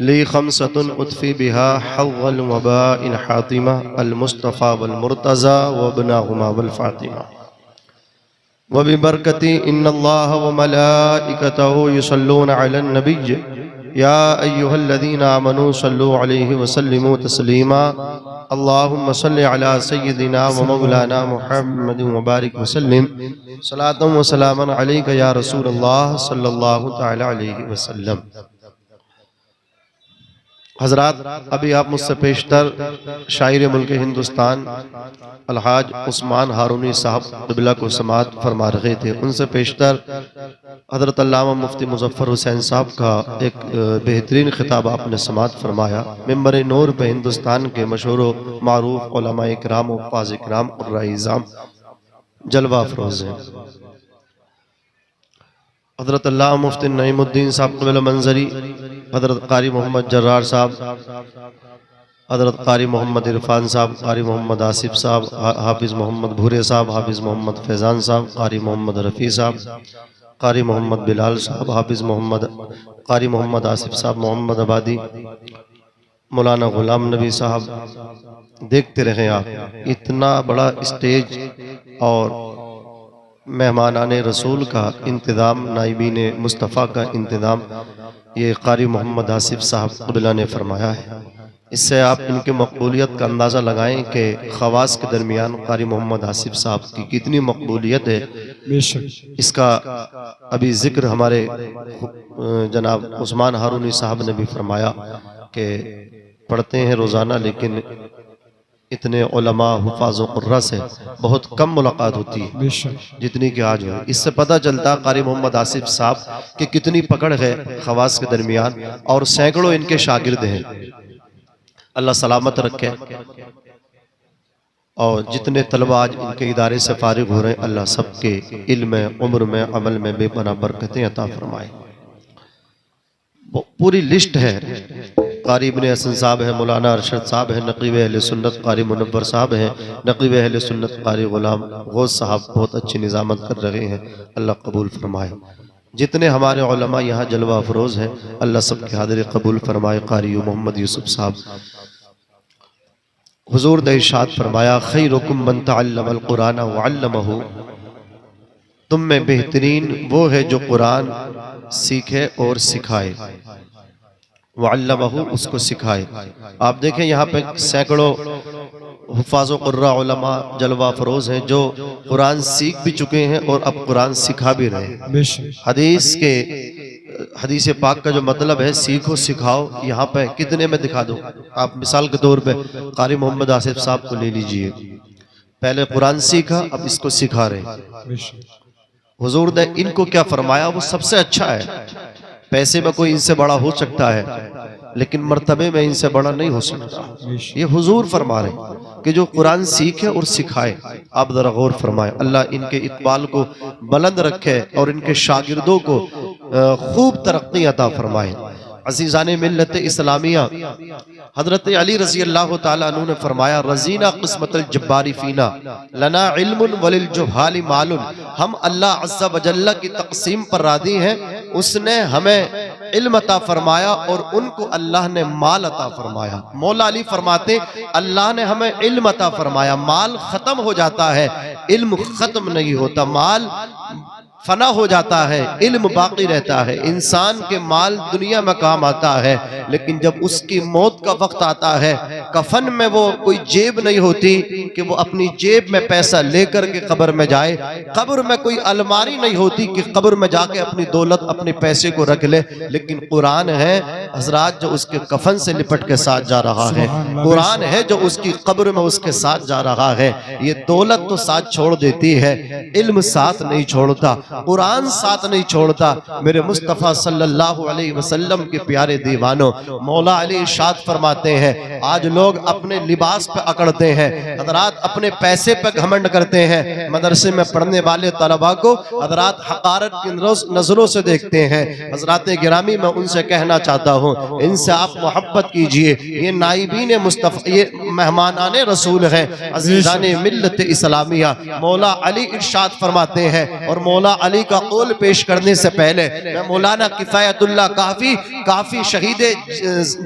ली खमसतुन उतफ़ी बिहा हव्वल वबाइन हातिमा अल मुस्तफ़ा वल मुर्तज़ा व इब्नाहुमा वल फ़ातिमा व बिबरकती इन्नल्लाह व मलाइकतहु युसल्लूना अलन नबिय्य या अय्युहल्लज़ीना आमनू सल्लू अलैहि व सल्लिमू तस्लीमा अल्लाहुम्मा सल्लि अला सय्यिदिना व मौलाना मुहम्मदिन व बारिक व सल्लिम सलातन व सलामन अलैका या रसूलल्लाह सल्लल्लाहु तआला अलैहि वसल्लम। हजरात, अभी आप मुझसे पेशतर शायर मुल्क हिंदुस्तान अलहाज उस्मान हारूनी साहब क़िबला को समाअत फरमा रहे थे। उनसे पेशतर हज़रत अल्लामा मुफ्ती मुज़फ़्फ़र हुसैन साहब का एक बेहतरीन खिताब आपने समाअत फरमाया। मिंबर नूर पे हिंदुस्तान के मशहूर मारूफ उलमा इकराम हुफ़्फ़ाज़ इकराम क़ुर्राए-ए-इज़ाम जलवा अफ़रोज़ हैं। हज़रत अल्लामा मुफ्ती नईमुद्दीन साहब क़िबला मंज़री, हज़रत क़ारी मोहम्मद जर्रार साहब, हज़रत क़ारी मोहम्मद इरफान साहब, क़ारी मोहम्मद आसिफ साहब, हाफिज़ मोहम्मद भूरे साहब, हाफिज़ मोहम्मद फैज़ान साहब, क़ारी मोहम्मद रफ़ी साहब, क़ारी मोहम्मद बिलाल साहब, हाफिज़ मोहम्मद क़ारी मोहम्मद आसिफ साहब, मोहम्मद आबादी, मौलाना ग़ुलाम नबी साहब। देखते रहें आप, इतना बड़ा स्टेज और मेहमानाने रसूल का इंतज़ाम, नाइबीन मुस्तफ़ा का इंतज़ाम ये क़ारी मोहम्मद आसिफ साहब क़िबला ने फरमाया है। इससे आप इनके मकबूलियत का अंदाज़ा लगाएं कि ख़वास के दरमियान क़ारी मोहम्मद आसिफ साहब की कितनी मकबूलियत है। इसका अभी ज़िक्र हमारे जनाब उस्मान हारूनी साहब ने भी फरमाया कि पढ़ते हैं रोज़ाना, लेकिन इतने उलमा हुफ़ाज़ व क़ुर्रा से बहुत कम मुलाकात होती है जितनी कि आज हुई। इससे पता चलता क़ारी मोहम्मद आसिफ साहब की कितनी पकड़ है ख़वास के दरमियान, और सैकड़ों इनके शागिर्द हैं। अल्लाह सलामत रखे, और जितने तलबा आज इनके इदारे से फारिग हो रहे हैं, अल्लाह सबके इल्म में, उम्र में, अमल में बेपनाह बरकतें अता फरमाए। पूरी लिस्ट है। क़ारी इब्ने हसन साहब है, मौलाना अरशद साहब है, नक़ीब अहले सुन्नत क़ारी मुनव्वर साहब है, नक़ीब अहले सुन्नत क़ारी ग़ुलाम गौस साहब बहुत अच्छी निज़ामत कर रहे हैं। अल्लाह कबूल फरमाए। जितने हमारे उलमा यहाँ जलवा अफरोज़ हैं, अल्लाह सबकी हाज़िरी कबूल फरमाए। क़ारी मोहम्मद यूसुफ साहब हुज़ूर ने इरशाद फरमाया, खैरुकुम मन तअल्लमल क़ुरान व अल्लमहु, तुम में बेहतरीन वो है जो कुरान सीखे और सिखाए, वअल्लमहु, उसको सिखाए। आप देखें यहाँ पे सैकड़ों हुफ़ाज़ व क़ुर्रा उलमा जलवा फरोज़ हैं जो कुरान सीख भी चुके हैं और अब कुरान सिखा भी रहे हैं। हदीस पाक का जो मतलब है सीखो सिखाओ, यहाँ पे कितने में दिखा दो। आप मिसाल के तौर पे क़ारी मोहम्मद आसिफ साहब को ले लीजिए, पहले कुरान सीखा, अब इसको सिखा रहे। हुजूर ने इनको क्या फरमाया, वो सबसे अच्छा है। पैसे में कोई इनसे बड़ा हो सकता है, लेकिन मर्तबे में इनसे बड़ा नहीं हो सकता। ये हुजूर फरमा रहे कि जो कुरान सीखे और सिखाए। आप जरा गौर फरमाए। अल्लाह इनके इकबाल को बुलंद रखे और इनके शागिर्दों को खूब तरक्की अता फरमाए। अज़ीज़ाने मिल्लत इस्लामिया, हज़रत अली रज़ी अल्लाह ताला अन्हु ने फरमाया, रज़ीना क़िस्मतल जब्बारी फ़ीना लना इल्मुन वलिल जुहाली मालुन, हम अल्लाह अज़्ज़ा व जल्ला की तक़सीम पर राज़ी हैं। उसने हमें इल्म अता फरमाया और उनको अल्लाह ने माल अता फरमाया। मौला अली फरमाते, अल्लाह ने हमें इल्म अता फरमाया, माल ख़त्म हो जाता है, इल्म ख़त्म नहीं होता। माल फना हो जाता है, इल्म बाकी रहता है। इंसान के माल दुनिया में काम आता है, लेकिन जब उसकी मौत का वक्त आता है, कफन में वो कोई जेब नहीं होती कि वो अपनी जेब में पैसा लेकर के कब्र में जाए। कब्र में कोई अलमारी नहीं होती कि कब्र में जाके अपनी दौलत, अपने पैसे को रख ले। लेकिन कुरान है हजरात जो उसके कफन से लिपट के साथ जा रहा है। कुरान है जो उसकी कब्र में उसके साथ जा रहा है। ये दौलत तो साथ छोड़ देती है, इल्म साथ नहीं छोड़ता, कुरान साथ नहीं छोड़ता। मेरे मुस्तफ़ा सल्लल्लाहु अलैहि वसल्लम के प्यारे दीवानों, मौला अली इरशाद फरमाते हैं, आज लोग लोग अपने लिबास पे अकड़ते हैं, हजरात अपने पैसे पे घमंड करते हैं। मदरसे में पढ़ने वाले तलबा को हजरात हकारत की नजरों से देखते हैं। हजरात गिरामी, मैं उनसे कहना चाहता हूँ, इनसे आप मोहब्बत कीजिए। ये नाइबीन मुस्तफ़ा, ये मेहमानाने रसूल हैं, अज़ीज़ाने मिल्लत इस्लामिया। मौला अली इरशाद फरमाते हैं, और मौला अली का कौल पेश करने से पहले मैं मौलाना किफ़ायतुल्लाह काफ़ी शहीद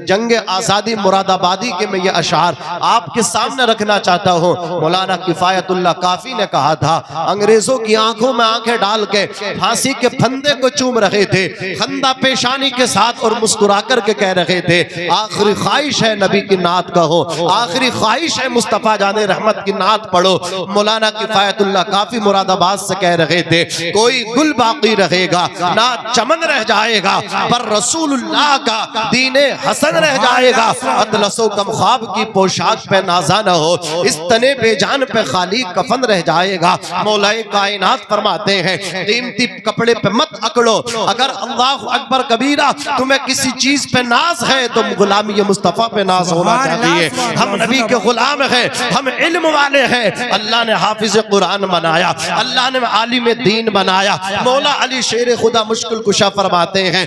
जंग आज़ादी मुरादाबादी के मैं ये अशार आपके सामने रखना चाहता हूँ। मौलाना किफ़ायतुल्लाह काफ़ी ने कहा था, अंग्रेजों की आंखों में आंखें डाल के फांसी के फंदे को चूम रहे थे, खंदा पेशानी के साथ, और मुस्कुरा कर के कह रहे थे, आखिरी ख्वाहिश है नबी की नात कहो, आखिरी ख्वाहिश है मुस्तफ़ा जाने रहमत की नात पढ़ो। मौलाना किफ़ायतुल्लाह काफ़ी मुरादाबाद से कह रहे थे, कोई गुल बाकी रहेगा ना चमन रह जाएगा, पर रसूलुल्लाह का दीने हसन रह जाएगा। अतलसो कम ख्वाब की पोशाक पे नाजा न हो, इस तने बेजान पे खाली कफन रह जाएगा। मौलाए कायनात फरमाते हैं, कीमती कपड़े पे मत अकड़ो, अगर अल्लाह अकबर कबीरा तुम्हें किसी चीज पे नाज है तो गुलामी मुस्तफ़ा पे नाज होना चाहिए। हम नबी के गुलाम हैं, हम इल्म वाले हैं। अल्लाह ने हाफिज कुरान बनाया, अल्लाह ने आलिम दीन बनाया। मौला अली शेर खुदा मुश्किल कुशा फरमाते हैं,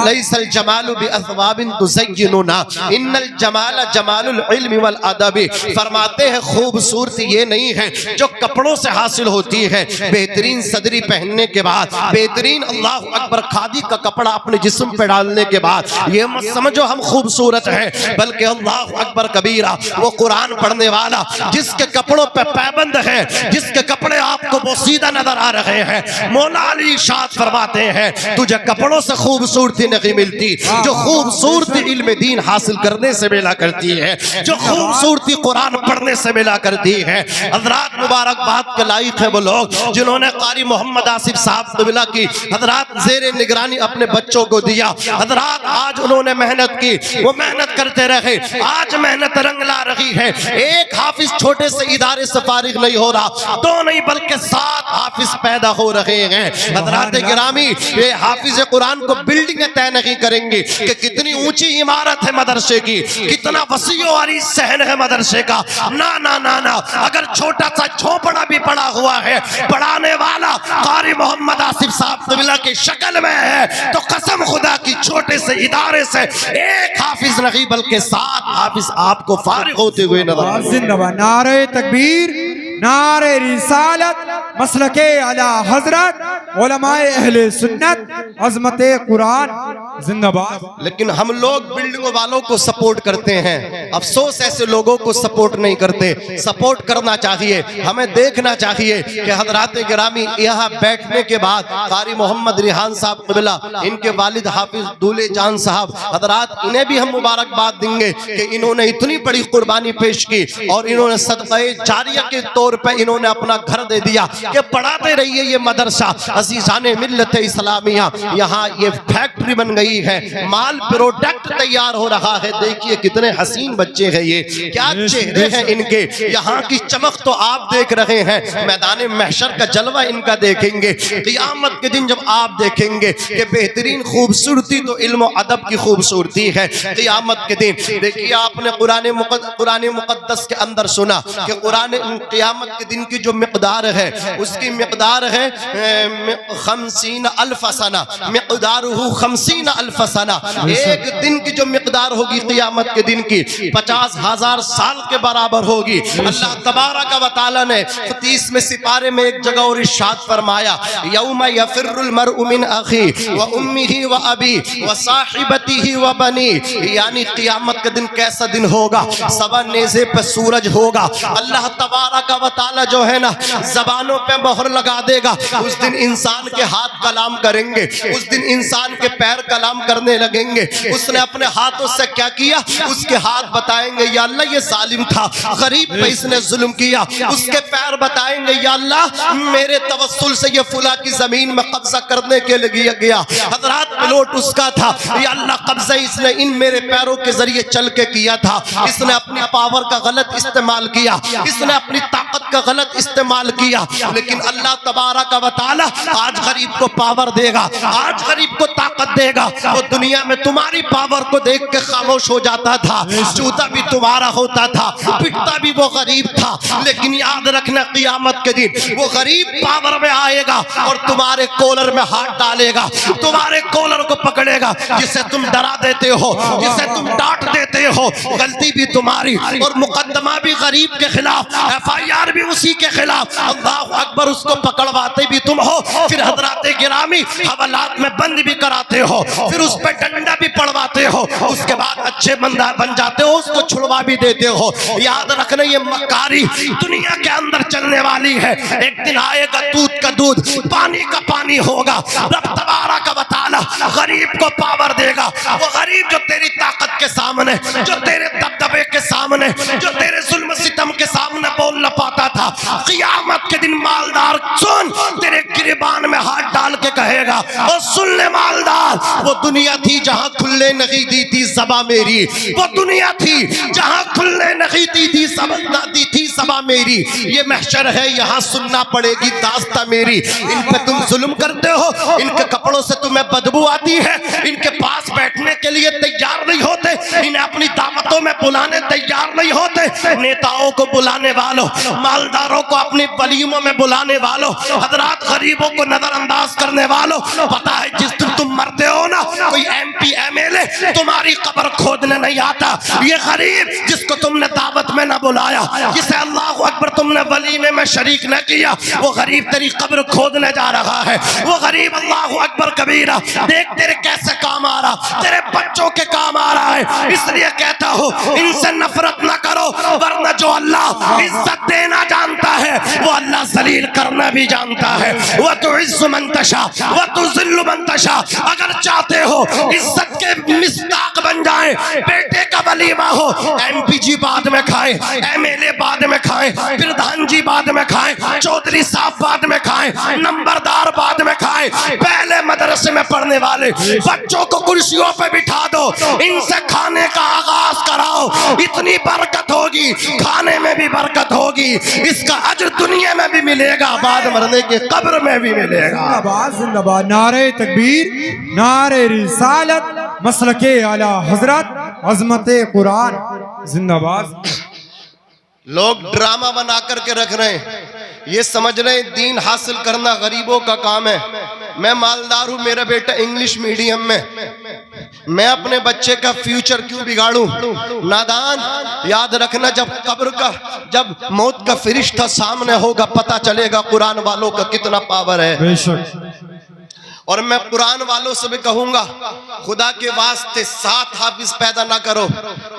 लैसल जमालु बिअस्वाबिन तुज़य्यिनुना इन्नल जमाल जमालुल इल्मी वल अदबी। फरमाते हैं खूबसूरती ये नहीं है जो कपड़ों से हासिल होती है, बेहतरीन सदरी पहनने के बाद, बेहतरीन अल्लाह अकबर खादी का कपड़ा अपने जिस्म पे डालने के बाद ये मत समझो हम खूबसूरत हैं, बल्कि अल्लाह अकबर कबीरा वो कुरान पढ़ने वाला जिसके कपड़ों पे पाबंद है, जिसके कपड़े आपको बोसीदा नजर आ रहे हैं। मौला अली इरशाद फरमाते हैं, तुझे कपड़ों से खूबसूरती नहीं मिलती, जो खूबसूरती इल्म दीन हासिल करने से मिला करती है, जो खूबसूरती कुरान पढ़ने से मिला करती है। हजरात मुबारकबाद के लायक है वो लोग जिन्होंने कारी मोहम्मद आसिफ साहब तबला की हजरात जेर निगरानी अपने बच्चों को दिया। हजरात आज उन्होंने मेहनत की, वो मेहनत करते रहे, आज मेहनत रंग ला रही है। एक हाफिज छोटे से इदारे से फारिग नहीं हो रहा, दो नहीं बल्कि 7 हाफिज पैदा हो रहे हैं। हजरात गिरामी, ये हाफिज कुरान को बिल्डिंग तय नहीं करेंगे कि कितनी ऊंची इमारत है मदरसे की, कितना वसीओ वाली सहन है मदरसे का। ना ना ना ना, अगर छोटा सा झोपड़ा भी पड़ा हुआ है, पढ़ाने वाला कारी मोहम्मद आसिफ साहब तबला की शक्ल में है, तो कसम खुदा की छोटे से इदारे से एक हाफिज नहीं बल्कि 7 हाफिज आपको फारिग होते हुए नजर। जिंदाबाद, नारे तकबीर, नारे रिसालत, मसलके आला हजरत, उलमाए अहले सुन्नत, अज़मते कुरान जिंदाबाद। लेकिन हम लोग बिल्डिंगों वालों को सपोर्ट करते हैं, अफसोस ऐसे लोगों को सपोर्ट नहीं करते। सपोर्ट करना चाहिए, हमें देखना चाहिए कि हजरात गिरामी यहाँ बैठने के बाद कारी मोहम्मद रिहान साहब क़िबला, इनके वालिद हाफिज दूले जान साहब, हजरात इन्हें भी हम मुबारकबाद देंगे कि इन्होंने इतनी बड़ी कुर्बानी पेश की और इन्होंने सदक़े जारिया के तौर पे इन्होंने अपना घर दे दिया कि पढ़ाते रहिए ये मदरसा। अज़ीज़ाने मिल्लत इस्लामिया, यहाँ ये फैक्ट्री बन गई है, माल प्रोडक्ट तैयार हो रहा है। देखिए कितने हसीन बच्चे हैं, ये क्या चेहरे हैं इनके, यहाँ की चमक तो आप देख रहे हैं, मैदान महशर का जलवा इनका देखेंगे। क़ियामत के दिन जब आप देखेंगे कि बेहतरीन खूबसूरती तो इल्म अदब की खूबसूरती है। क़ियामत के दिन देखिए, आपने कुरान मुक़द्दस के अंदर सुना कि कुरान क़ियामत के दिन की जो मिक़दार है उसकी मिक़दार है 50 अल्फ सना, मिक़दारुहु 50 अल्फ सना। एक दिन की जो मिक़दार होगी क़ियामत के दिन की 50,000 साल के बराबर होगी। अल्लाह तबारक व तआला ने 30वें सिपारे में एक जगह और इरशाद फरमाया, यौम यफिर्रुल मरउ मिन अखी व उम्मिही व अबी व साहिबतिही व बनी। यानी क़ियामत के दिन कैसा दिन होगा, सवा नेज़े पे सूरज होगा। अल्लाह तबारक व तआला जो है ना ज़बानों पे मोहर लगा देगा। उस दिन इंसान के हाथ कलाम करेंगे, उस दिन इंसान के पैर कलाम करने लगेंगे। उसने अपने हाथों से क्या किया, उसके हाथ बताएंगे या अल्लाह ये जालिम था, गरीब पे इसने जुल्म किया। उसके पैर बताएंगे या अल्लाह मेरे तवस्सुल से ये फुला की जमीन में कब्जा करने के लिए गया। हजरात प्लॉट उसका था, या अल्लाह कब्जा इसने इन मेरे पैरों के जरिए चल के किया था। इसने अपनी पावर का गलत इस्तेमाल किया, इसने अपनी ताकत ताकत का गलत इस्तेमाल किया, लेकिन अल्लाह तबारक व तआला आज गरीब को पावर देगा, आज गरीब को ताकत देगा। वो दुनिया में तुम्हारी पावर को देख के खामोश हो जाता था, जूता भी तुम्हारा होता था, पिटता भी वो गरीब था, लेकिन याद रखना क़यामत के दिन वो गरीब पावर में आएगा और तुम्हारे कॉलर में हाथ डालेगा, तुम्हारे कॉलर को पकड़ेगा। जिसे तुम डरा देते हो, जिसे तुम डांट देते हो, गलती भी तुम्हारी और मुकदमा भी गरीब के खिलाफ, FIR भी उसी के खिलाफ। अल्लाह अकबर, उसको पकड़वाते भी तुम हो, फिर हजरात गिरामी हवालात में बंद भी कराते हो, फिर उस पर डंडा भी पड़वाते हो, उसके बाद अच्छे बंदा बन जाते हो, उसको छुड़वा भी देते हो। याद रखना ये मक्कारी दुनिया के अंदर चलने वाली है। एक दिन आएगा दूध का दूध, पानी का पानी होगा। रब तबारक व तआला गरीब को पावर देगा। वो गरीब जो तेरी ताकत के सामने, जो तेरे दबदबे के सामने, जो तेरे जुल्म सितम के सामने बोल न पाता था, क़यामत के दिन मालदार सुन, तेरे गिरबान में हाथ डाल के कहेगा, और सुन ले मालदार, वो दुनिया थी जहां खुलने नहीं दी थी ज़बां मेरी, वो दुनिया थी जहां खुलने नहीं दी थी ज़बां मेरी। ये महशर है, यहाँ सुनना पड़ेगी दास्तां मेरी। इन पे तुम जुल्म करते हो, इनके कपड़ों से तुम्हें बदबू आती है, इनके पास बैठने के लिए तैयार नहीं होते, इन्हें अपनी दावतों में बुलाने तैयार नहीं होते। नेताओं को बुलाने वालों, मालदारों को अपनी वलीमों में बुलाने वालों, हजरात गरीबों को नजरअंदाज करने वालों, पता है जिस दिन तुम मरते हो ना, कोई MP MLA तुम्हारी कब्र खोदने नहीं आता। ये गरीब जिसको तुमने दावत में न बुलाया, जिसे अल्लाह अकबर तुमने वलीमे में शरीक न किया, वो गरीब तेरी कब्र खोदने जा रहा है। वो गरीब अल्लाह अकबर कबीरा, देख तेरे कैसे काम आ रहा, तेरे बच्चों के काम आ रहा है। इसलिए कहता हूँ इनसे नफरत न करो, वरना जो अल्लाह इज्जत देना जानता है वो अल्लाह जलील करना भी जानता है। वह तो इज्जु मन तशा वह तो जिल्लु मन तशा। अगर चाहते हो इज्जत के मिस्ताक बन जाए, बेटे का वलीमा हो, MP जी बाद में खाए, MLA बाद में खाए, प्रधान जी बाद में खाए, चौधरी साहब बाद में खाए, नंबरदार बाद में खाए, पहले मदरसे में पढ़ने वाले बच्चों को कुर्सियों पे बिठा दो, इनसे खाने का आगाज कराओ। इतनी बरकत होगी, खाने में भी बरकत होगी, इसका अज्र दुनिया में भी मिलेगा, बाद मरने के कब्र में भी मिलेगा। जिंदाबाद जिंदाबाद, नारे तकबीर, नारे रिसालत, मसलके आला हजरत, अजमते कुरान जिंदाबाद। लोग ड्रामा बना करके रख रहे हैं, ये समझ रहे हैं दीन हासिल करना गरीबों का काम है। मैं मालदार हूं, मेरा बेटा इंग्लिश मीडियम में, मैं अपने बच्चे का फ्यूचर क्यों बिगाड़ूं? नादान, याद रखना जब मौत का फरिश्ता सामने होगा पता चलेगा कुरान वालों का कितना पावर है। बेशक। और मैं कुरान वालों से भी कहूंगा, खुदा के वास्ते 7 हाफिज पैदा ना करो,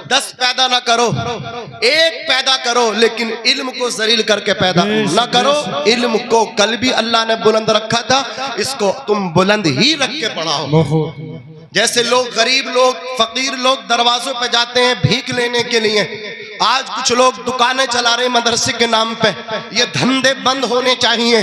10 पैदा ना करो, 1 पैदा करो, लेकिन इल्म को जलील करके पैदा ना करो। इल्म को कल भी अल्लाह ने बुलंद रखा था, इसको तुम बुलंद ही रख के पढ़ाओ। जैसे लोग, गरीब लोग, फकीर लोग दरवाजों पे जाते हैं भीख लेने के लिए, आज कुछ लोग दुकानें चला रहे मदरसे के नाम पे। ये धंधे बंद होने चाहिए।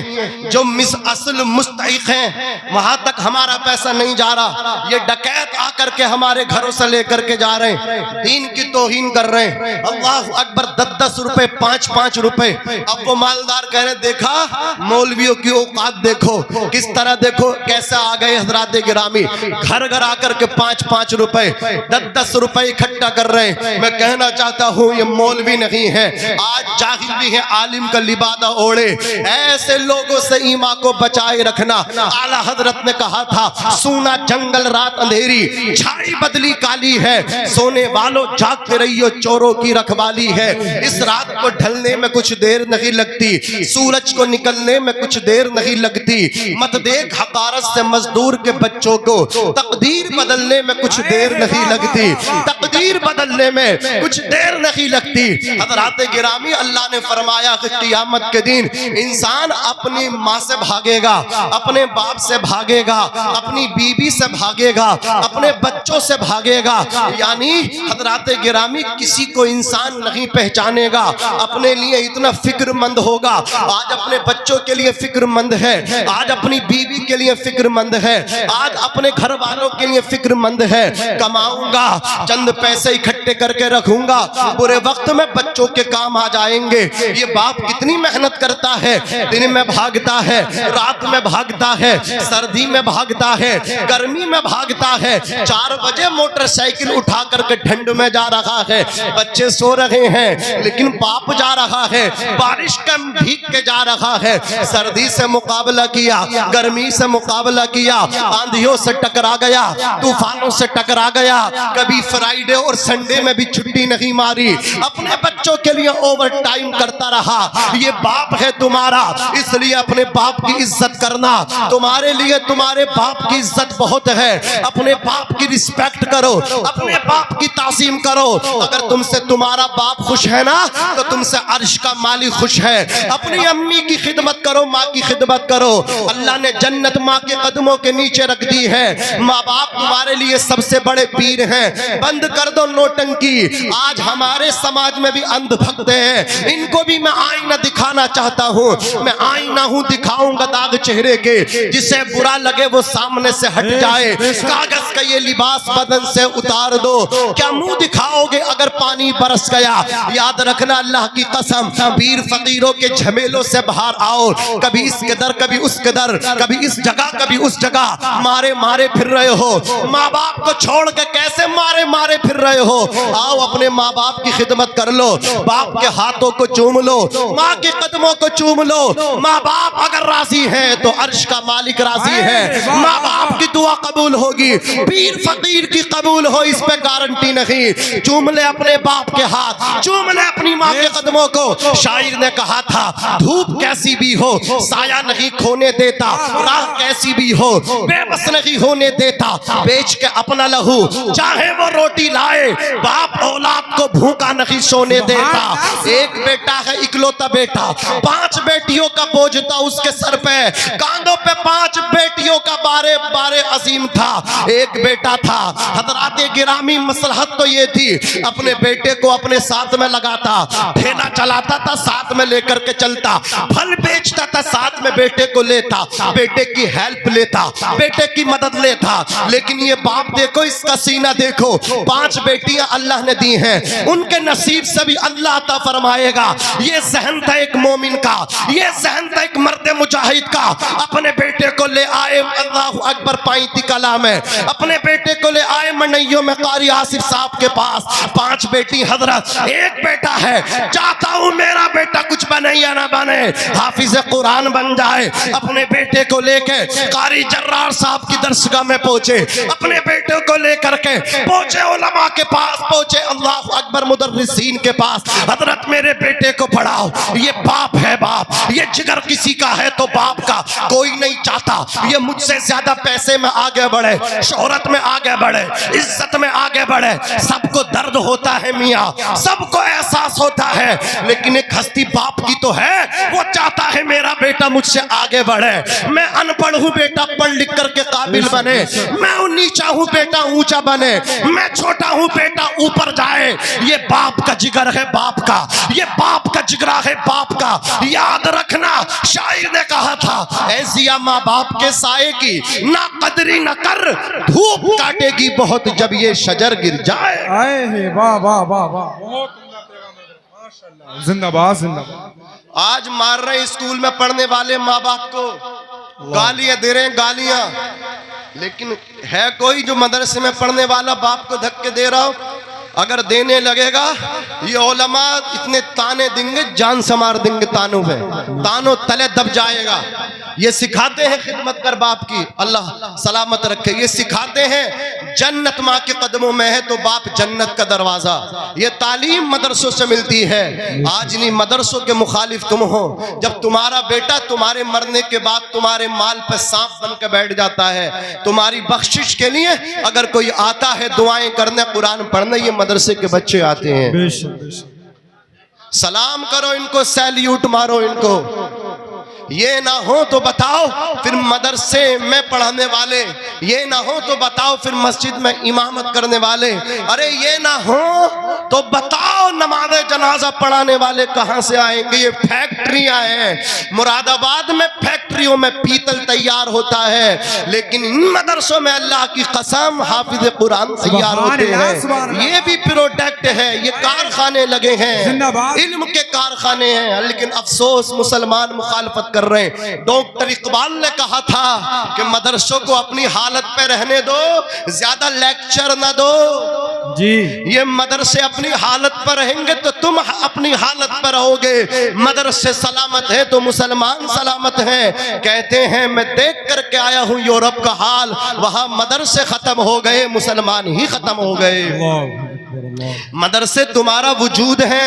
जो असल मुस्तहिक हैं वहां तक हमारा पैसा नहीं जा रहा, ये डकैत आकर के हमारे घरों से लेकर के जा रहे हैं, दीन की तौहीन कर रहे हैं। अल्लाह अकबर, 10-10 रुपए, 5-5 रुपए। अब वो मालदार कह रहे, देखा मौलवियों की औकात देखो, किस तरह देखो कैसे आ गए हजरात गिरामी, घर घर आकर के 5-5 रुपए, 10-10 रुपए इकट्ठा कर रहे हैं। मैं कहना चाहता हूँ ये मौलवी नहीं है, आज जाहिल भी है, आलिम का लिबादा ओढ़े। ऐसे लोगों से ईमा को बचाए रखना। आला हजरत ने कहा था, सूना जंगल रात अंधेरी, छाई बदली काली है, सोने वालों जागते रहियो, चोरों की रखवाली है। इस रात को ढलने में कुछ देर नहीं लगती, सूरज को निकलने में कुछ देर नहीं लगती। मत देख हकारत से मजदूर के बच्चों को, तकदीर बदलने में कुछ देर नहीं लगती, तकदीर बदलने में कुछ देर नहीं लगती। हज़रात गिरामी, अल्लाह ने फरमाया कि क़यामत के दिन इंसान अपनी माँ से भागेगा, अपने बाप से भागेगा, अपनी बीवी से भागेगा, अपने बच्चों से भागेगा। यानी हज़रात गिरामी, किसी को इंसान नहीं पहचानेगा, अपने लिए इतना फिक्रमंद होगा। आज अपने बच्चों के लिए फिक्रमंद है, आज अपनी बीवी के लिए फिक्रमंद है, आज अपने घर वालों के लिए फिक्रमंद है। कमाऊंगा, चंद पैसे इकट्ठे करके रखूंगा, बुरे वक्त में बच्चों के काम आ जाएंगे। ये बाप कितनी मेहनत करता है, दिन में भागता है, रात में भागता है, सर्दी में भागता है, गर्मी में भागता है, 4 बजे मोटरसाइकिल उठा करके ठंड में जा रहा है, बच्चे सो रहे हैं लेकिन बाप जा रहा है, बारिश का भीग के जा रहा है, सर्दी से मुकाबला किया, गर्मी से मुकाबला किया, आंधियों से टकरा गया, तूफानों से टकरा गया, कभी फ्राइडे और संडे में भी छुट्टी नहीं मारी, अपने बच्चों के लिए ओवर टाइम करता रहा। ये बाप है तुम्हारा, इसलिए अपने बाप की इज्जत करना। तुम्हारे लिए तुम्हारे बाप की इज्जत बहुत है, अपने बाप की रिस्पेक्ट करो, अपने बाप की तासीम करो। अगर तुमसे तुम्हारा बाप खुश है ना तो तुमसे अर्श का मालिक खुश है। अपनी अम्मी की खिदमत करो, माँ की खिदमत करो। अल्लाह ने जन्नत माँ के कदमों के नीचे रख दी है। माँ बाप तुम्हारे लिए सबसे बड़े पीर हैं। बंद कर दो नोटंकी। आज हमारे समाज में भी अंधभक्त हैं, इनको भी मैं आईना दिखाना चाहता हूँ। मैं आईना हूँ, दिखाऊंगा दाग चेहरे के, जिसे बुरा लगे वो सामने से हट जाए। कागज का ये लिबास बदन से उतार दो। क्या मुंह दिखाओगे अगर पानी बरस गया? याद रखना अल्लाह की कसम, पीर फकीरों के झमेलों से बाहर आओ। कभी इसके दर कभी उसके दर, कभी इस जगह कभी उस जगह मारे मारे फिर रहे हो। माँ बाप को छोड़ के कैसे मारे मारे फिर रहे हो? आओ अपने माँ बाप की खिदमत कर लो, बाप के हाथों को चूम लो, माँ के कदमों को चूम लो। माँ बाप अगर राजी है तो अर्श का मालिक राजी है। माँ बाप की दुआ कबूल होगी, पीर फकीर की कबूल हो, इस पे गारंटी नहीं। चूम ले अपने बाप के हाथ, चूम ले अपनी माँ के कदमों को। शायर ने कहा था, धूप कैसी भी हो साया नहीं खोने देता, राह कैसी भी हो बेबस नहीं होने देता, बेच के अपना लहू चाहे वो रोटी लाए, बाप औलाद को भूखा नहीं सोने देता। एक बेटा है इकलौता बेटा, 5 बेटियों का बोझ था उसके सर पे, कांधों पे 5 बेटियों का बारे बारे अजीम था। एक बेटा था, हजराते गिरामी मसलहत तो ये थी, अपने बेटे को अपने साथ में लगाता, ठेला चलाता था साथ में लेकर के चलता, फल बेचता था साथ में बेटे को लेता, बेटे की हेल्प लेता, बेटे की मदद लेता। लेकिन ये बाप देखो, इसका सीना देखो, 5 बेटियां अल्लाह ने दी हैं, उनके नसीब से भी अल्लाह अता फरमाएगा। ये जहन था एक मोमिन का, ये जहन था एक मर्द मुजाहिद का। अपने बेटे को ले आए, अल्लाहु अकबर, 35 कला में अपने बेटे को ले आए मनैयों में कारी आसिफ साहब के पास। 5 बेटी हजरत, एक बेटा है, चाहता हूं मेरा बेटा कुछ बने या ना बने, हाफिज कुरान बन जाए। अपने बेटे को लेके कारी जर्रार साहब की दरसगाह में पहुंचे, अपने बेटे को लेकर के पहुंचे उलमा के पास, पहुंचे अल्लाहु अकबर मुदर्रिसीन के पास। हजरत मेरे बेटे को पढ़ाओ। ये बाप है, बाप, ये जिगर किसी का है तो बाप का कोई नहीं चाहता ये मुझसे ज्यादा पैसे में आगे बढ़े, शोहरत में आगे बढ़े, इज्जत में आगे बढ़े। सबको दर्द होता है मियाँ, सबको एहसास होता है, लेकिन एक हस्ती बाप की तो है, वो चाहता है मेरा बेटा मुझसे आगे बढ़े। मैं अनपढ़ हूँ, बेटा पढ़ लिख करके काबिल बने। मैं नीचा हूँ, बेटा ऊंचा बने। मैं छोटा हूँ, बेटा ऊपर जाए। ये बाप का जिगर है, बाप का, ये बाप का जिगरा है, बाप का। याद रखना, शायर ने कहा था, ऐसिया माँ बाप के साए की ना कदरी न कर, धूप काटेगी बहुत जब ये शजर गिर जाए। आए है, वाह वाह वाह वाह, जिंदाबाद जिंदाबाद। आज मार रहे स्कूल में पढ़ने वाले माँ बाप को, गालियां दे रहे हैं, गालियां। लेकिन है कोई जो मदरसे में पढ़ने वाला बाप को धक्के दे रहा हो? अगर देने लगेगा, ये उलमा इतने ताने देंगे, जान से मार देंगे तानों पे, तानों तले दब जाएगा। ये सिखाते हैं खिदमत कर बाप की, अल्लाह सलामत रखे। ये सिखाते हैं जन्नत माँ के कदमों में है तो बाप जन्नत का दरवाजा। ये तालीम मदरसों से मिलती है। आज नहीं मदरसों के मुखालिफ तुम हो। जब तुम्हारा बेटा तुम्हारे मरने के बाद तुम्हारे माल पर सांप बन के बैठ जाता है, तुम्हारी बख्शिश के लिए अगर कोई आता है दुआएं करने, कुरान पढ़ने, ये मदरसे के बच्चे आते हैं। सलाम करो इनको, सैल्यूट मारो इनको। ये ना हो तो बताओ फिर मदरसे में पढ़ाने वाले, ये ना हो तो बताओ फिर मस्जिद में इमामत करने वाले, अरे ये ना हो तो बताओ नमाज जनाजा पढ़ाने वाले कहां से आएंगे? ये फैक्ट्रियां हैं। मुरादाबाद में फैक्ट्री फैक्ट्रियों में पीतल तैयार होता है, लेकिन इन मदरसों में अल्लाह की कसम हाफिज कुरान तैयार होते हैं। ये भी प्रोडक्ट है, ये कारखाने लगे हैं, इल्म के कारखाने हैं। लेकिन अफसोस मुसलमान मुखालफत कर रहे हैं। डॉक्टर इकबाल ने कहा था कि मदरसों को अपनी हालत पे रहने दो, ज्यादा लेक्चर ना दो जी। ये मदरसे अपनी हालत पर रहेंगे तो तुम अपनी हालत पर रहोगे। मदरसे सलामत है तो मुसलमान सलामत हैं। कहते हैं मैं देख करके आया हूं यूरोप का हाल, वहां मदरसे खत्म हो गए, मुसलमान ही खत्म हो गए। मदरसे तुम्हारा वजूद है,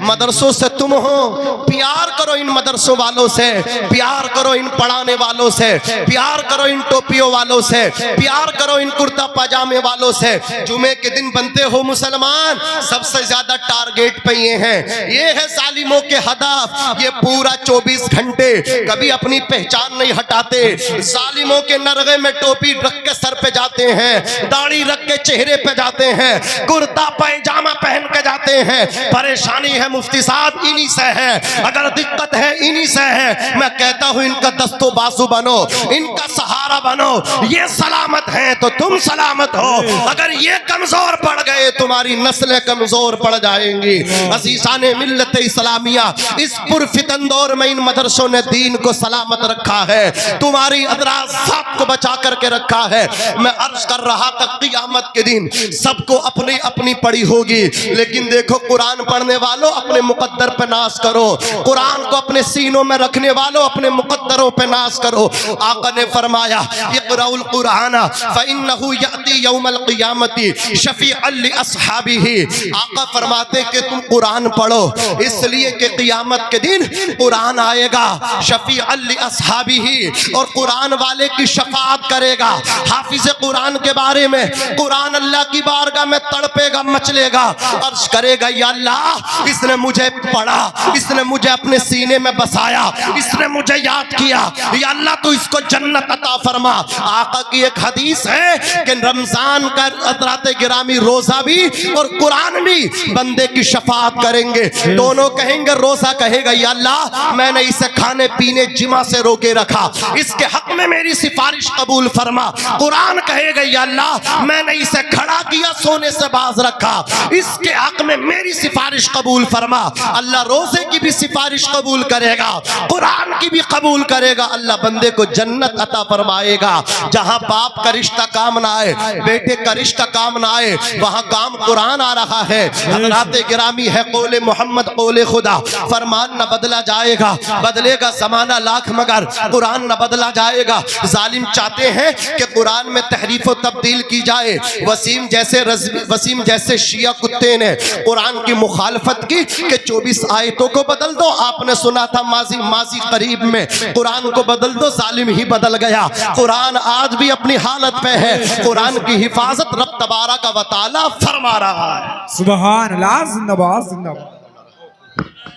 मदरसों से तुम हो। प्यार करो इन मदरसों वालों से, प्यार करो इन पढ़ाने वालों से, प्यार करो इन टोपियों वालों से, प्यार करो इन कुर्ता पजामे वालों से। जुमे के दिन बनते हो मुसलमान, सबसे ज्यादा टारगेट पे ये हैं, ये है जालिमों के हदफ। ये पूरा 24 घंटे कभी अपनी पहचान नहीं हटाते। जालिमों के नरगे में टोपी रख के सर पे जाते हैं, दाढ़ी रख के चेहरे पे जाते हैं, कुर्ता पैजामा पहन के जाते हैं। परेशानी है मुफ्ती साहब इन्हीं से है, अगर दिक्कत है इन्हीं से है। मैं कहता हूं इनका दस्तो बाजू बनो, इनका सहारा बनो। ये सलामत है तो तुम सलामत हो, अगर ये कमजोर पड़ गए तुम्हारी नस्लें कमजोर पड़ जाएंगी। अज़ीज़ाने मिल्लत इस्लामिया, इस पुरफितन दौर में इन मदरसों ने दीन को सलामत रखा है, तुम्हारी अदराजात को बचा करके रखा है। मैं अर्ज कर रहा था क़ियामत के दिन सबको अपनी अपनी पड़ी होगी, लेकिन देखो कुरान पढ़ने वालों अपने मुकद्दर पे नाज करो, कुरान को अपने सीनों में रखने वालों अपने मुकद्दरों पे नाज करो। आका ने फरमाया इक़राउल कुरान फ़इन्नहु याती यौमल क़ियामती शफ़ीअन लि अस्हाबिही। आका फरमाते कि तुम कुरान पढ़ो इसलिए कि क़ियामत के दिन कुरान आएगा शफ़ीअन लि अस्हाबिही, और कुरान वाले की शफाअत करेगा। हाफिज़ कुरान के बारे में कुरान अल्लाह की बारगाह में तड़पेगा, मचलेगा, अर्ज करेगा या अल्लाह इसने मुझे पढ़ा, इसने मुझे अपने सीने में बसाया, इसने मुझे याद किया, या अल्लाह तो इसको जन्नत अता फरमा। आका की एक हदीस है कि रमजान का रात गिरामी रोजा भी और कुरान भी बंदे की शफाअत करेंगे। दोनों कहेंगे, रोजा कहेगा या अल्लाह मैंने इसे खाने पीने जिमा से रोके रखा, इसके हक में मेरी सिफारिश कबूल फरमा। कुरान कहेगा या अल्लाह मैंने इसे खड़ा किया, सोने से बाज रखा, इसके हक में मेरी सिफारिश कबूल फरमा। अल्लाह रोजे की भी सिफारिश कबूल करेगा, कुरान की भी कबूल करेगा। अल्लाह बंदे को जन्नत अता फरमाएगा। जहां बाप का रिश्ता काम ना आए, बेटे का रिश्ता काम ना आए, वहां काम कुरान आ रहा है। हज़रात गिरामी है कौले मोहम्मद कौले खुदा, फरमान न बदला जाएगा, बदलेगा जमाना लाख मगर कुरान न बदला जाएगा। जालिम चाहते हैं कि कुरान में तहरीफ और तब्दील की जाए। वसीम जैसे शिया कुत्ते ने कुरान की मुखालफत की कि 24 आयतों को बदल दो। आपने सुना था माजी करीब में कुरान को बदल दो, जालिम ही बदल गया। कुरान आज भी अपनी हालत पे है, कुरान की हिफाजत रब तबारक व तआला फरमा रहा है। सुभान अल्लाह, जिंदाबाद जिंदाबाद।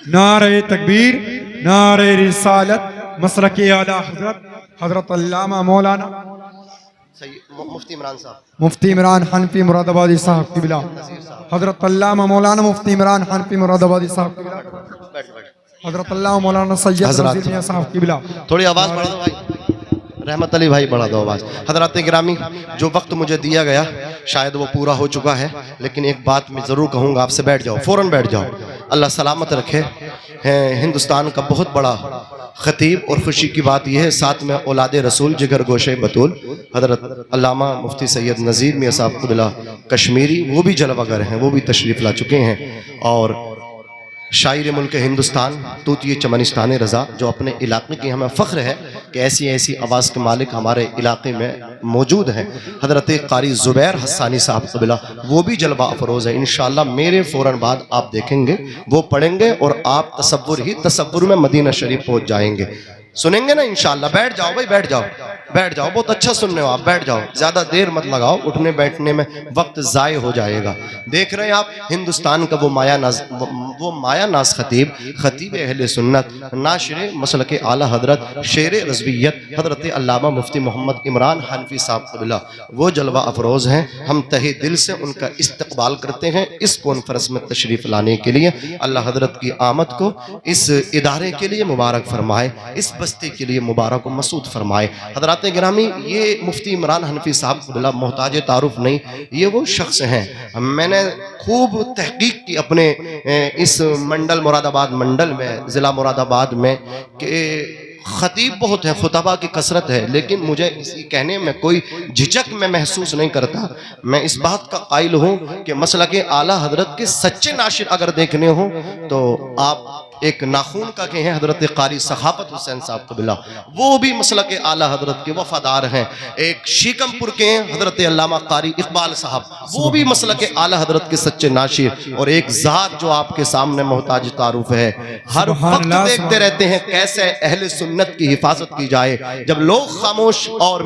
नारे तकबीर, नारे रिसालत, मसलके आला हजरत अल्लामा मौलाना मुफ्ती इमरान साहब, मुफ्ती इमरान हनफी मुरादाबादी साहब क़िबला, हजरत अल्लामा मौलाना मुफ्ती इमरान हनफी मुरादाबादी साहब क़िबला, हजरत अल्लामा मौलाना सैयद नज़ीर मियां साहब क़िबला। थोड़ी आवाज़ बढ़ा दो भाई, रहमत अली भाई बढ़ा दो आवाज़। हज़रात गिरामी, जो वक्त मुझे दिया गया शायद वो पूरा हो चुका है, लेकिन एक बात मैं ज़रूर कहूँगा आपसे, बैठ जाओ, फ़ौरन बैठ जाओ। अल्लाह सलामत रखे। हिंदुस्तान का बहुत बड़ा ख़तीब, और ख़ुशी की बात यह है साथ में औलाद रसूल जिगर गोशे बतूल हज़रत अल्लामा मुफ्ती सैयद नज़ीर मियां साहब क़िबला कश्मीरी, वो भी जलवागर हैं, वो भी तशरीफ़ ला चुके हैं। और शायर मुल्क हिंदुस्तान तूतिए चमनिस्तान रज़ा, जो अपने इलाके की हमें फ़ख्र है कि ऐसी ऐसी आवाज़ के मालिक हमारे इलाके में मौजूद हैं। हज़रत क़ारी ज़ुबैर हस्सानी साहब क़िबला, वो भी जलवा अफरोज़ है। इंशाअल्लाह मेरे फ़ौरन बाद आप देखेंगे वो पढ़ेंगे और आप तसव्वुर में मदीना शरीफ पहुँच जाएंगे। सुनेंगे ना इंशाअल्लाह। बैठ जाओ भाई, बैठ जाओ, बैठ जाओ, बहुत अच्छा सुन रहे हो आप, बैठ जाओ, ज़्यादा देर मत लगाओ, उठने बैठने में वक्त ज़ाय हो जाएगा। देख रहे हैं आप हिंदुस्तान का वो माया नाज खतीब अहले सुन्नत, नाशिर मसलक आला हजरत, शेर रज़वियत हजरत अल्लामा मुफ्ती मोहम्मद इमरान हनफी साहब क़िबला, वो जलवा अफरोज़ हैं। हम तहे दिल से उनका इस्तक़बाल करते हैं इस कॉन्फ्रेंस में तशरीफ़ लाने के लिए। अल्लाह हजरत की आमद को इस इदारे के लिए मुबारक फरमाए, इस बस्ती के लिए मुबारक व मसूद फरमाए। हज़रात गिरामी, ये मुफ्ती इमरान हनफी साहब बिला मोहताज तारुफ नहीं, ये वो शख्स हैं। मैंने खूब तहकीक की अपने इस मंडल मुरादाबाद मंडल में, ज़िला मुरादाबाद में, कि खतीब बहुत है, खुतबा की कसरत है, लेकिन मुझे इसी कहने में कोई झिझक मैं महसूस नहीं करता। मैं इस बात का कायल हूँ कि मसलके आला हजरत के सच्चे नाशिर अगर देखने हो तो आप एक नाखून का के हैं हजरत कारी सखावत हुसैन साहब कबिला, वो भी मसलके आला हजरत के वफादार हैं। एक शीकमपुर के हैं हजरत अल्लामा कारी इकबाल साहब, वो भी मसलके आला हजरत के सच्चे नाशिर। और एक जात जो आपके सामने मोहताज तारुफ है, हर वक्त देखते रहते हैं कैसे अहले सुन्नत की हिफाजत की जाए। जब लोग खामोश और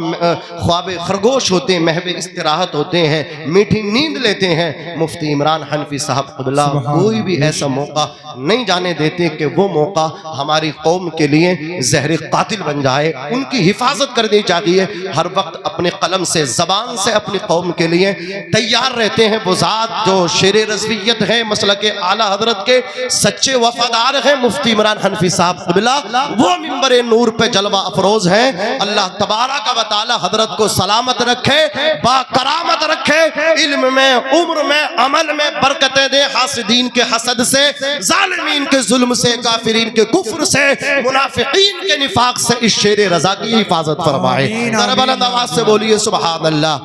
ख्वाब खरगोश होते हैं, महब इस्तिराहत होते हैं, मीठी नींद लेते हैं, मुफ्ती इमरान हनफी साहब कबिला कोई भी ऐसा मौका नहीं जाने देते कि वो मौका हमारी कौम के लिए जहर कातिल बन जाए। उनकी हिफाजत करनी चाहिए। हर वक्त अपने कलम से, जबान से अपनी कौम के लिए तैयार रहते हैं। वो ज़ात जो शेर रज़वियत है, मसलके आला हजरत के सच्चे वफादार हैं, मुफ्ती इमरान हनफी साहब कबिला, वो मिंबर नूर पे जलवा अफरोज हैं। अल्लाह तबारक व तआला हजरत को सलामत रखे, बाकरामत रखे, इल्म में, उम्र में, अमल में बरकतें दे, हासिदीन के हसद से, जालिमीन के जुल्म से, काफिरीन के कुफ्र से, मुनाफिकीन के निफाक से इस शेर रज़ा की हिफाजत फरमाए। बुलंद आवाज से बोलिए सुभान अल्लाह।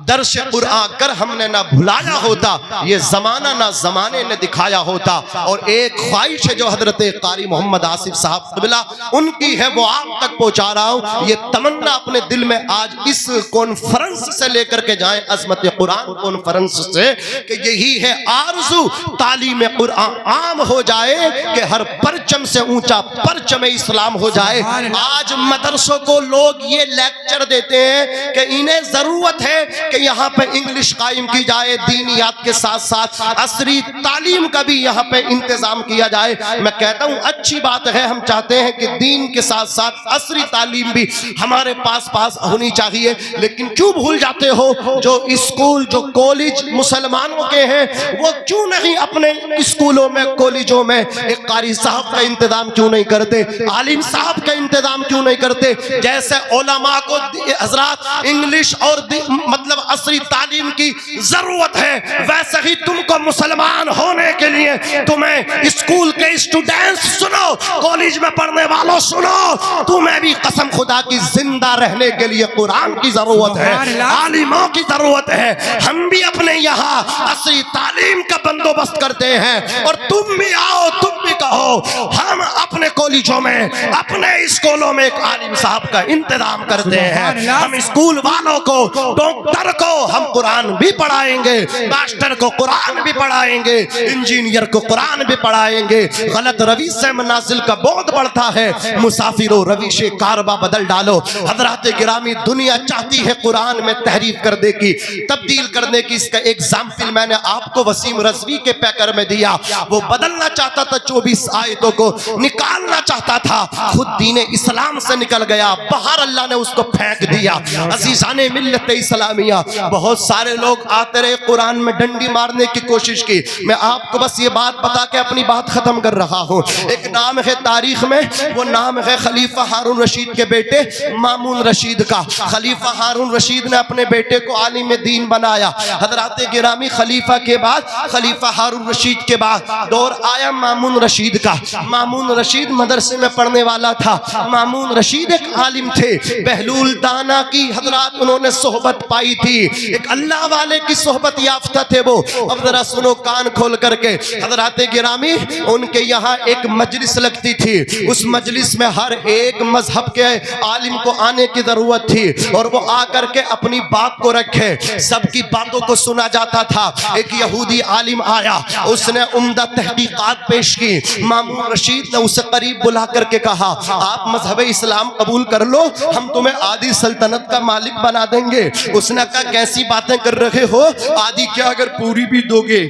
दर्श कुरान कर हमने ना भुलाया होता, ये जमाना ना जमाने ने दिखाया होता। और एक ख्वाहिश है जो हजरत कारी मोहम्मद आसिफ साहब कबिला उनकी है, वो आप तक पहुंचा रहा हूं। ये तमन्ना अपने दिल में आज इस कॉन्फ्रेंस से लेकर के जाएं, अज़मत कुरान कॉन्फ्रेंस से, कि यही है आरज़ू, तालीम कुरान आम हो जाए, कि हर परचम से ऊंचा परचम इस्लाम हो जाए। आज मदरसों को लोग ये लेक्चर देते हैं कि इन्हें जरूरत है कि यहाँ पे इंग्लिश कायम की जाए, दीनियात के साथ साथ असरी तालीम का भी यहाँ पे इंतजाम किया जाए। मैं कहता हूँ अच्छी बात है, हम चाहते हैं कि दीन के साथ साथ असरी तालीम भी हमारे पास होनी चाहिए। लेकिन क्यों भूल जाते हो, जो स्कूल, जो कॉलेज मुसलमानों के हैं, वो क्यों नहीं अपने स्कूलों में, कॉलेजों में एक कारी साहब का इंतजाम क्यों नहीं करते, आलिम साहब का इंतजाम क्यों नहीं करते? जैसे उलमा को हजरात इंग्लिश और मतलब असरी तालीम की जरूरत है, वैसे ही तुमको मुसलमान होने के लिए तुम्हें स्कूल के स्टूडेंट्स सुनो, कॉलेज में पढ़ने वालों सुनो, तुम्हें भी कसम खुदा की जिंदा रहने के लिए कुरान की जरूरत है, आलिमों की जरूरत है। हम भी अपने यहाँ असरी तालीम का बंदोबस्त करते हैं, और तुम भी आओ, तुम भी कहो हम अपने कॉलेजों में, अपने स्कूलों में एक आलिम साहब का इंतजाम करते हैं। हम स्कूल वालों को, डॉक्टर को हम कुरान भी पढ़ाएंगे, मास्टर को कुरान भी पढ़ाएंगे, इंजीनियर को कुरान भी पढ़ाएंगे। गलत रवि से मनाजिल का बहुत बढ़ता है, मुसाफिरों रवि से कारवा बदल डालो। हजरात गिरामी, दुनिया चाहती है कुरान में तहरीफ करने की, तब्दील करने की। इसका एग्जाम्पल मैंने आपको वसीम रज़वी के पैकर में दिया। वो बदलना चाहता था, 24 आयतों को निकालना चाहता था, खुद दीने इस्लाम से निकल गया, बाहर अल्लाह ने उसको फेंक दिया। अज़ीज़ाने मिल्लत इस्लामिया, बहुत सारे लोग आते रहे, कुरान में डंडी मारने की कोशिश की। मैं आपको बस ये बात बता के अपनी बात खत्म कर रहा हूँ। एक नाम है तारीख में, वो नाम है खलीफा हारून रशीद के बेटे मामून रशीद का। खलीफा हारून रशीद ने अपने बेटे को आलिम दीन बनाया। हज़रात गिरामी, खलीफा के बाद, खलीफा हारून रशीद के बाद दौर आया मामून रशीद का। मामून रशीद मदरसे में पढ़ने वाला था। मामून रशीद एक आलिम थे, बहलूल दाना की हजरात उन्होंने सोहबत पाई थी, एक अल्लाह वाले की सोहबत याफ्ता थे वो। अब जरा सुनो कान खोल करके हजरात गिरामी, उनके यहाँ एक मजलिस लगती थी। उस मजलिस में हर एक मजहब के आलिम को आने की जरूरत थी, और वो आकर के अपनी बात को रखे, सबकी बातों को सुना जाता था। एक यहूदी आलिम आया, उसने उम्दा तहकीकात पेश की। मामून रशीद ने उसे करीब बुला करके कहा, आप मजहब इस्लाम कबूल कर लो, हम तुम्हें आदि सल्तनत का मालिक बना देंगे। उसने कहा कैसी बातें कर रहे हो, आदि क्या अगर पूरी भी दोगे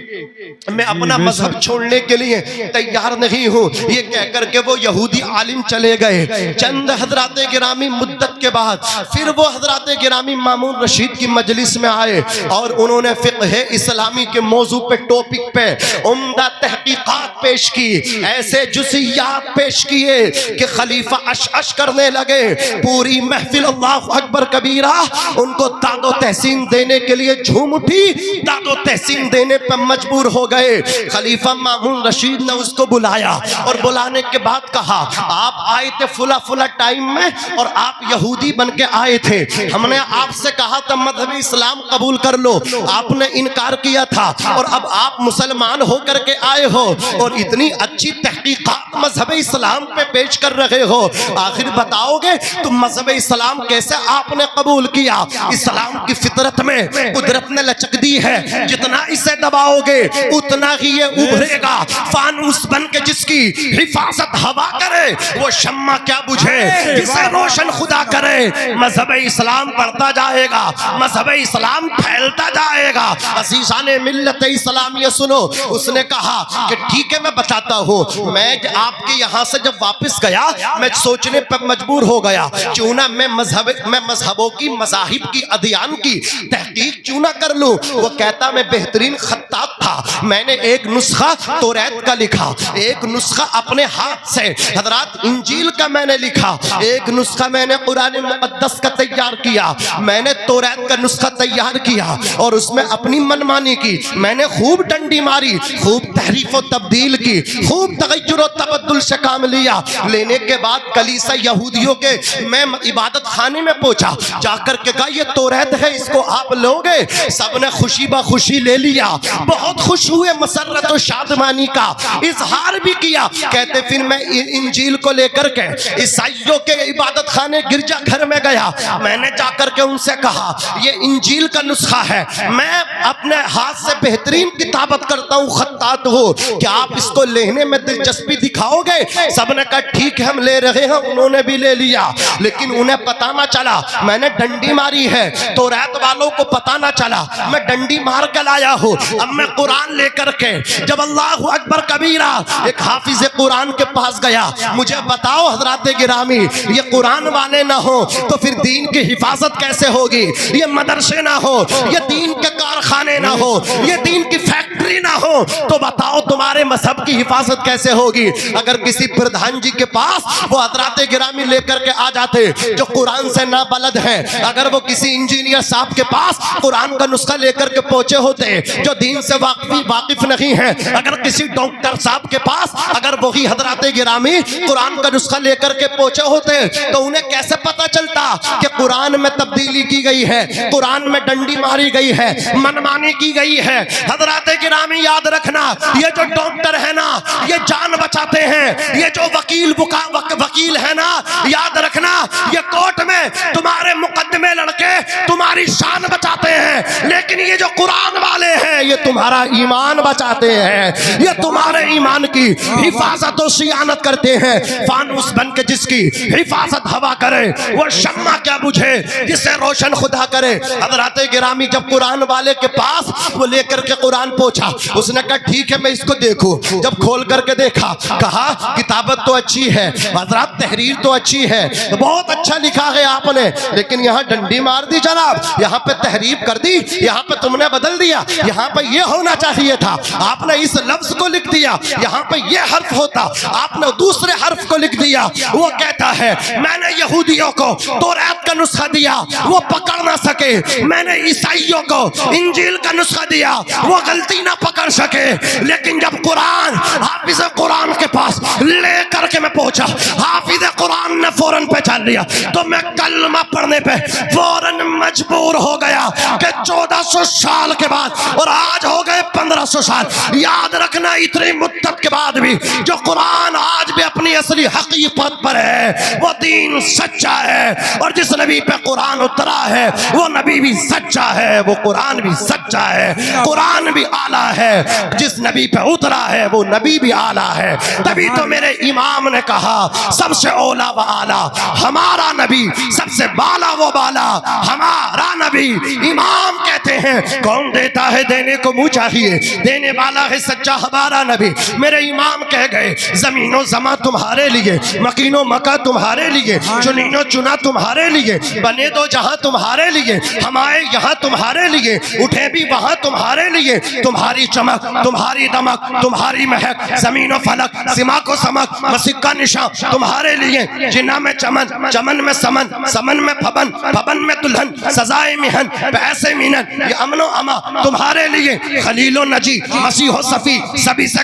मैं अपना मजहब छोड़ने के लिए तैयार नहीं हूँ। ये कहकर के वो यहूदी आलिम चले गए। चंद हजरात गिरामी मुद्दत के बाद फिर वो हजरात गिरामी मामून रशीद की मजलिस में आए, और उन्होंने फिक़्ह इस्लामी के मौजू पे, टॉपिक पे उम्दा तहकीकात पेश की। ऐसे जुज़ियात पेश किए कि खलीफा अश करने लगे। पूरी महफिल अल्लाहु अकबर कबीरा उनको दादो तहसीन देने के लिए झूम उठी, दादो तहसीन देने पर मजबूर हो गए। खलीफा मामून रशीद ने उसको बुलाया और बुलाने के बाद कहा, आप आए थे फुला फुला टाइम में और आप यहूदी बन के आए थे, हमने आपसे कहा था मजहब इस्लाम कबूल कर लो, आपने इनकार किया था और अब आप मुसलमान होकर के आए हो और इतनी अच्छी तहकीकात मजहब इस्लाम पे पेश कर रहे हो, आखिर बताओगे तुम मजहब इस्लाम कैसे आपने कबूल किया? इस्लाम की फितरत में कुदरत ने लचक दी है, जितना इसे दबाओगे उतना ही ये उभरेगा। फानूस बन के जिसकी हिफाजत हवा करे वो शम्मा क्या बुझे, जिसे रोशन खुदा करे। मजहब इस्लाम बढ़ता जाएगा, मजहब इस्लाम फैलता जाएगा। अज़ीज़ाने मिल्लत इस्लाम ये सुनो, उसने कहा कि ठीक है मैं बताता हूँ। मैं आपके यहाँ से जब वापस गया मैं सोचने पर मजबूर हो गया, क्यों ना मैं मजहबों की मज़ाहिब की अदियान की तहकीक क्यों ना कर लूँ। वो कहता मैं बेहतरीन खत्तात था, मैंने एक नुस्खा तौरात का लिखा, एक नुस्खा अपने हाथ से हजरात इंजील का मैंने लिखा, एक नुस्खा मैंने कुरान मुक़द्दस का तैयार किया, मैंने तौरात का नुस्खा तैयार किया और उसमें अपनी मनमानी की, मैंने खूब डंडी मारी, खूब तहरीफ व तब्दील की, खूब तगय्युर व तबद्दुल से काम लिया। लेने के बाद कलीसा यहूदियों के मैं इबादत खाने में पहुंचा, जाकर के कहा ये तौरात है, इसको आप लोगे? सबने खुशी ब खुशी ले लिया, बहुत खुश हुए, मसरत और शादमानी का इजहार भी किया। कहते फिर मैं इंजील को लेकर के ईसाइयों के इबादत खाने गिरजा घर में गया, मैंने जाकर के उनसे कहा ये इंजील का नुस्खा है, मैं अपने हाथ से बेहतरीन किताबत करता हूँ, खत्तात हो, क्या आप इसको लेने में दिलचस्पी दिखाओगे? सबने कहा ठीक है हम ले रहे हैं, उन्होंने भी ले लिया। लेकिन उन्हें पता ना चला मैंने डंडी मारी है, तो रात वालों को पता ना चला मैं डंडी मार कर लाया हूँ। अब मैं कुरान लेकर के जब अल्लाहु अकबर कबीरा एक हाफिज कुरान के पास गया, मुझे बताओ हजरात गिरामी ये कुरान वाले ना हो तो फिर दीन की हिफाजत कैसे होगी? ये मदरसे ना हो, ये दीन के कारखाने ना हो, ये दीन की फैक्ट्री ना हो तो बताओ तुम्हारे मजहब की हिफाजत कैसे होगी? अगर किसी प्रधान जी के पास वो हजरात गिरामी लेकर के आ जाते जो कुरान से ना बलद है, अगर वो किसी इंजीनियर साहब के पास कुरान का नुस्खा लेकर के पहुंचे होते जो दीन से वाकिफ नहीं है, अगर किसी डॉक्टर साहब के पास अगर वही हजरात गिरामी कुरान का नुस्खा लेकर के पहुंचे होते तो उन्हें कैसे पता चलता कि कुरान में तब्दीली की गई है, कुरान में डंडी मारी गई है, मनमानी की गई है। हजरात गिरामी याद रखना, ये जो डॉक्टर है ना ये जान बचाते हैं, ये जो वकील है ना याद रखना ये कोर्ट में तुम्हारे मुकदमे लड़के तुम्हारी शान बचाते हैं, लेकिन ये जो कुरान वाले हैं ये तुम्हारा ईमान बचाते हैं, ये तुम्हारे ईमान की हिफाजत और सियानत करते हैं। फानूस बन के जिसकी हिफाजत हवा करे वो शम्मा क्या बुझे, जिसे रोशन खुदा करे। हजरात गिरामी जब कुरान वाले के पास वो लेकर के कुरान पहुंचा, उसने कहा ठीक है मैं इसको देखूं। जब खोल करके देखा, कहा किताबत तो अच्छी है हजरात, तहरीर तो अच्छी है, बहुत अच्छा लिखा है आपने, लेकिन यहाँ डंडी मार दी जनाब, यहाँ पे तहरीफ कर दी, यहाँ पे तुमने बदल दिया, यहाँ पे ये होना चाहिए था, आपने इस लफ्ज को लिख दिया, यहाँ पे ये हर्फ होता, आपने दूसरे हर्फ को लिख दिया। वो कहता है मैंने यहूदियों को तौरात का नुस्खा दिया वो पकड़ ना सके, मैंने ईसाइयों को इंजील का नुस्खा दिया वो गलती ना पकड़ सके, लेकिन जब कुरान हाफिज कुरान के पास लेकर के मैं पहुंचा, हाफिज कुरान ने फौरन पहचान लिया, तो मैं कलमा पढ़ने पे फौरन मजबूर हो गया कि 1400 साल के बाद और आज हो गए 1500 साल। याद रखना इतनी मुद्दत के बाद भी जो कुरान आज भी अपनी असली हकीकत पर है वो दीन सच्चा है, और जिस नबी पे कुरान उतरा है वो नबी भी सच्चा है, वो कुरान भी सच्चा है, कुरान भी आला है, जिस नबी पे उतरा है वो नबी भी आला है। तभी तो मेरे इमाम ने कहा सबसे ओला व आला हमारा नबी, सबसे बाला वो बाला हमारा नबी। इमाम कहते हैं कौन देता है देने को मुँह चाहिए, देने वाला है सच्चा हमारा नबी। मेरे इमाम कह गए जमीनो जमा तुम्हारा तुम्हारे लिए, मकीनो मका तुम्हारे लिए, चुनीनो चुना तुम्हारे लिए, बने दो जहां तुम्हारे लिए, हम आए यहाँ तुम्हारे लिए, उठे भी वहां तुम्हारे लिए। तुम्हारी चमक, तुम्हारी दमक, तुम्हारी महक, जमीन फलक, सिमा को समक, मसिक का निशान तुम्हारे लिए। जिन्ना में चमन, चमन में समन, समन में फबन, फबन में दुल्हन, सजाए मिहन, पैसे मिनन, ये अमनो अमा तुम्हारे लिए। खलीलो नजी, मसीहो सफी, सभी से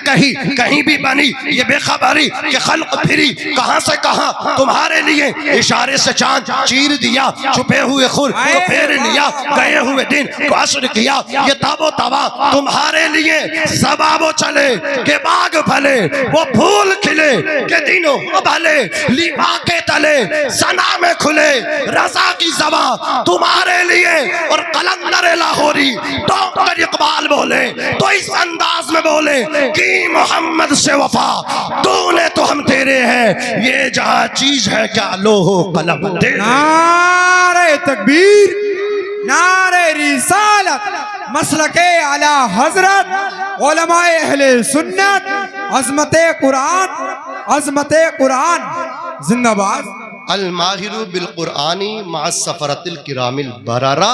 कहीं भी बनी ये बेखबरी कि खल्क फिरी कहां से कहां तुम्हारे लिए। इशारे से चांद चीर दिया, छुपे हुए खुर को फेर लिया, गए हुए दिन को असर किया, ये ताबो तबा तुम्हारे लिए। सबाबो चले के बाग फले, वो फूल खिले के दिनों भले, लिबा के तले सना में खुले, रजा की जबा तुम्हारे लिए। और कलंदर लाहौरी डॉक्टर इकबाल बोले तो इस अंदाज में बोले कि मोहम्मद से वफा तूने तो हम तेरे हैं, ये जहां चीज है क्या लोहो कलम तेरे। नारे तकबीर, नारे रिसालत, मसलके आला हजरत, उलमाए अहले सुन्नत, अज़मते कुरान, अज़मते कुरान जिंदाबाद। अल माहिरु बिल कुरानी मा सफरतिल किरामिल बरारा,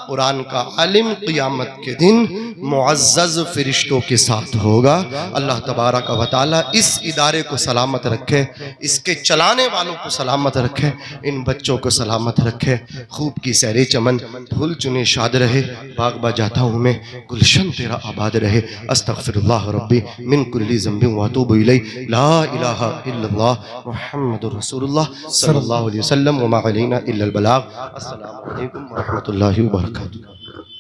कुरान का आलिम क़ियामत के दिन मुअज़्ज़ज़ फरिश्तों के साथ होगा। अल्लाह तबारक व तआला इस इदारे को सलामत रखे, इसके चलाने वालों को सलामत रखे, इन बच्चों को सलामत रखे। खूब की सैरे चमन, फूल चुने शाद रहे, बाग बा जाता हूँ मैं, गुलशन तेरा आबाद रहे। अस्तग़फिरुल्लाह रब्बी मिन कुल्ली ज़ंबिन व अतूबु इलैहि, ला इलाहा इल्लल्लाह मुहम्मदुर रसूलुल्लाह सल्लल्लाहु अलैहि वसल्लम व मा अलैना इल्लल बलाग। अस्सलामु अलैकुम व रहमतुल्लाहि व बरकातुहू।